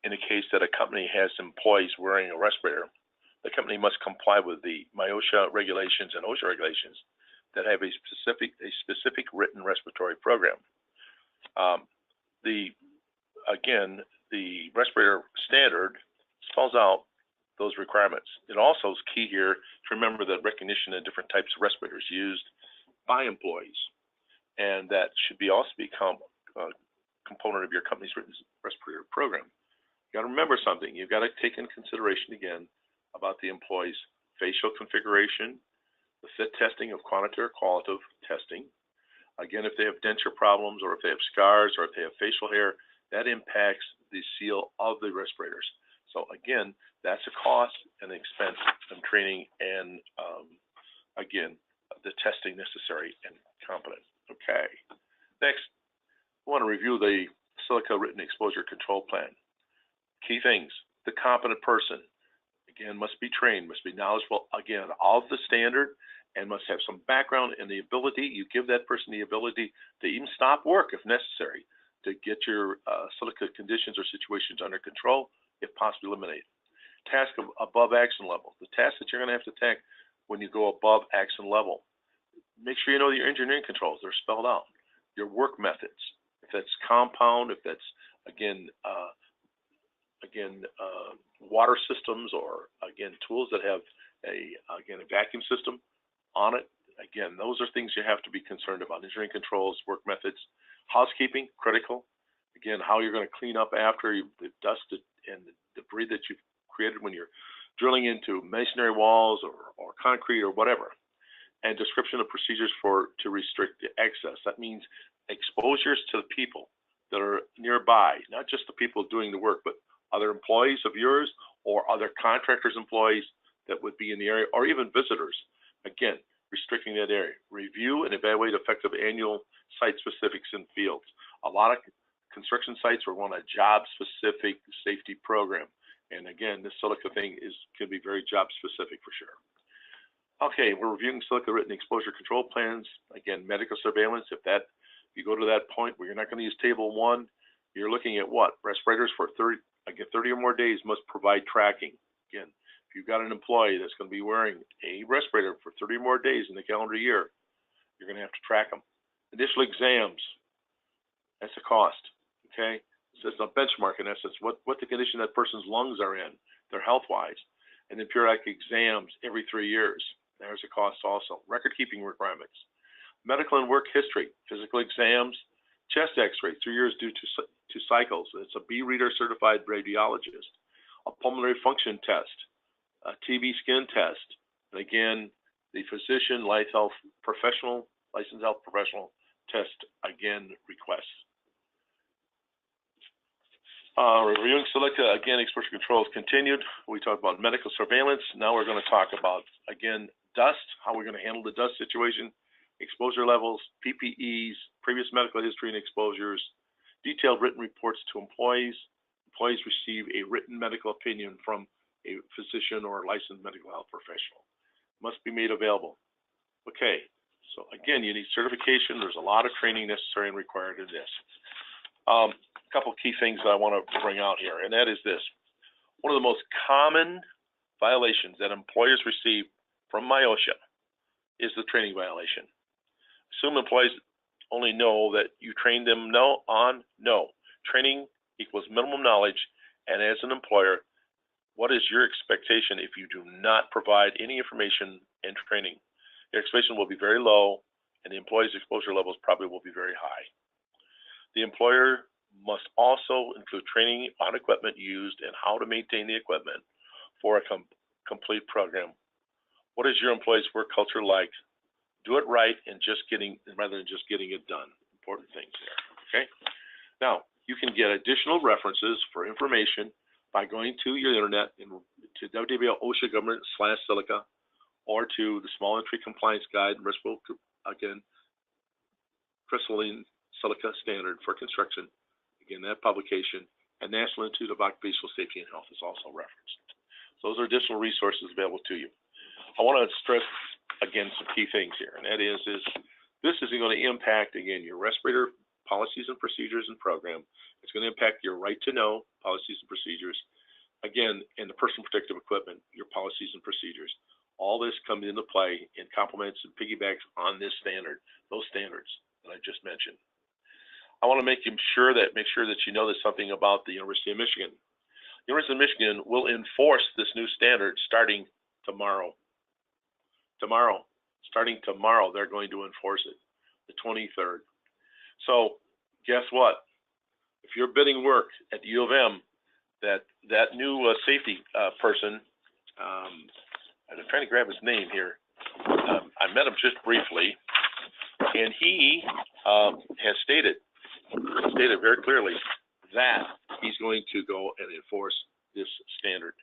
in the case that a company has employees wearing a respirator, the company must comply with the MIOSHA regulations and OSHA regulations that have a specific written respiratory program. Again, the respirator standard spells out those requirements. It also is key here to remember that recognition of different types of respirators used by employees, and that should also become a component of your company's written respirator program. You got to remember something. You've got to take into consideration again about the employee's facial configuration, the fit testing of quantitative or qualitative testing. Again, if they have denture problems, or if they have scars, or if they have facial hair, that impacts the seal of the respirators. So again, that's a cost and expense of training and again, the testing necessary and competent. Okay. Next, I want to review the Silica written exposure control plan. Key things: the competent person, again, must be trained, must be knowledgeable, again, of the standard, and must have some background and the ability. You give that person the ability to even stop work if necessary to get your Silica conditions or situations under control, if possibly eliminated. Task of above action level, the tasks that you're going to have to take when you go above action level. Make sure you know your engineering controls, they're spelled out. Your work methods, if that's compound, if that's, again, water systems, or again, tools that have a vacuum system on it. Again, those are things you have to be concerned about. Engineering controls, work methods. Housekeeping, critical. Again, how you're going to clean up after the dust and the debris that you've created when you're drilling into masonry walls or concrete or whatever. And description of procedures to restrict the excess. That means exposures to the people that are nearby, not just the people doing the work, but other employees of yours or other contractors' employees that would be in the area, or even visitors. Again, restricting that area. Review and evaluate effective annual site specifics in fields. A lot of construction sites will run a job-specific safety program. And again, this Silica thing can be very job-specific for sure. Okay, we're reviewing Silica written exposure control plans. Again, medical surveillance. If you go to that point where you're not going to use table 1, you're looking at what? Respirators for 30 or more days must provide tracking. Again, if you've got an employee that's going to be wearing a respirator for 30 or more days in the calendar year, you're going to have to track them. Initial exams, that's a cost, okay? So it's a benchmark in essence, what the condition that person's lungs are in, their health-wise. And then periodic exams every 3 years. There's a cost also. Record-keeping requirements. Medical and work history, physical exams, chest x-ray, 3 years due to cycles. It's a B-reader certified radiologist. A pulmonary function test, a TB skin test, and again, the physician licensed health professional test, again, requests. Reviewing Silica, again, exposure controls continued. We talked about medical surveillance. Now we're going to talk about, again, dust, how we're going to handle the dust situation, exposure levels, PPEs, previous medical history and exposures, detailed written reports to employees. Employees receive a written medical opinion from a physician or a licensed medical health professional. Must be made available. Okay, so again, you need certification. There's a lot of training necessary and required in this. A couple key things that I want to bring out here, and that is this. One of the most common violations that employers receive from MIOSHA is the training violation. Assume employees only know that you train them no. Training equals minimum knowledge, and as an employer, what is your expectation if you do not provide any information and training? Your expectation will be very low, and the employee's exposure levels probably will be very high. The employer must also include training on equipment used and how to maintain the equipment for a complete program. What is your employee's work culture like? Do it right and rather than just getting it done. Important things there, okay? Now, you can get additional references for information by going to your internet to www.OSHA government/Silica, or to the Small Entry Compliance Guide, again, crystalline Silica standard for construction. Again, that publication, and National Institute of Occupational Safety and Health is also referenced. So those are additional resources available to you. I want to stress, again, some key things here, and that is this isn't going to impact, again, your respirator policies and procedures and program. It's going to impact your right to know policies and procedures. Again, in the personal protective equipment, your policies and procedures. All this comes into play and complements and piggybacks on this standard, those standards that I just mentioned. I want to make sure that you know there's something about the University of Michigan. The University of Michigan will enforce this new standard starting tomorrow. Starting tomorrow, they're going to enforce it, the 23rd. So guess what? If you're bidding work at the U of M, that new safety person, I'm trying to grab his name here. I met him just briefly, and he has stated very clearly that he's going to go and enforce this standard.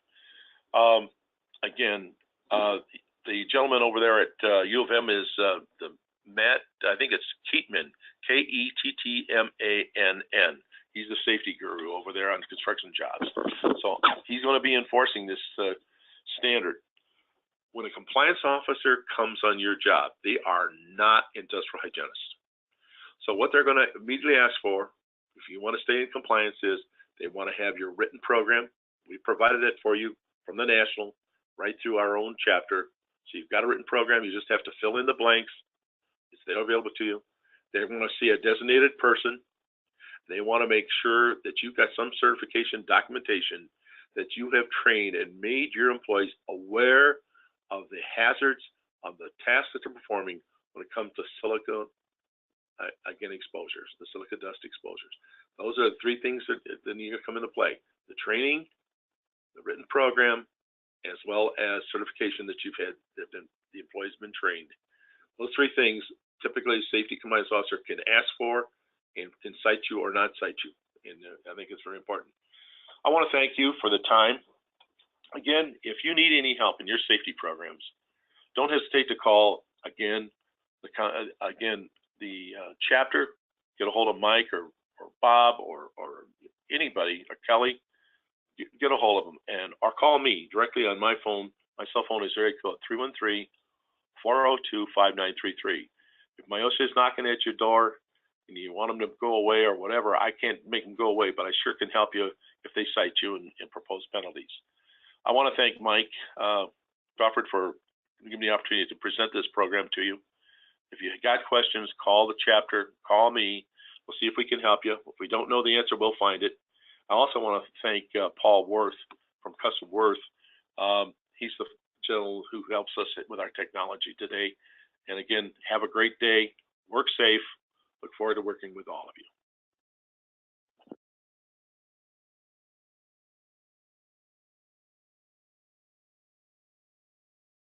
Again, the gentleman over there at U of M is the Matt, I think it's Keatman, Kettmann. He's the safety guru over there on construction jobs. So he's going to be enforcing this standard. When a compliance officer comes on your job, they are not industrial hygienists. So what they're going to immediately ask for, if you want to stay in compliance, is they want to have your written program. We provided it for you from the national, right through our own chapter. So you've got a written program. You just have to fill in the blanks. It's there available to you. They want to see a designated person. They want to make sure that you've got some certification documentation that you have trained and made your employees aware of the hazards of the tasks that they're performing when it comes to silica, again, exposures, the silica dust exposures. Those are the three things that need to come into play: the training, the written program, as well as certification that you've had, that the employee's been trained. Those three things, typically, a safety compliance officer can ask for and can cite you or not cite you. And I think it's very important. I want to thank you for the time. Again, if you need any help in your safety programs, don't hesitate to call again the chapter. Get a hold of Mike or Bob or anybody, or Kelly. Get a hold of them or call me directly on my phone. My cell phone is area code 313-402-5933. If my OSHA is knocking at your door and you want them to go away or whatever, I can't make them go away, but I sure can help you if they cite you and propose penalties. I want to thank Mike Crawford for giving me the opportunity to present this program to you. If you got questions, call the chapter, call me. We'll see if we can help you. If we don't know the answer, we'll find it. I also want to thank Paul Worth from Custom Worth. He's the gentleman who helps us with our technology today. And again, have a great day. Work safe. Look forward to working with all of you.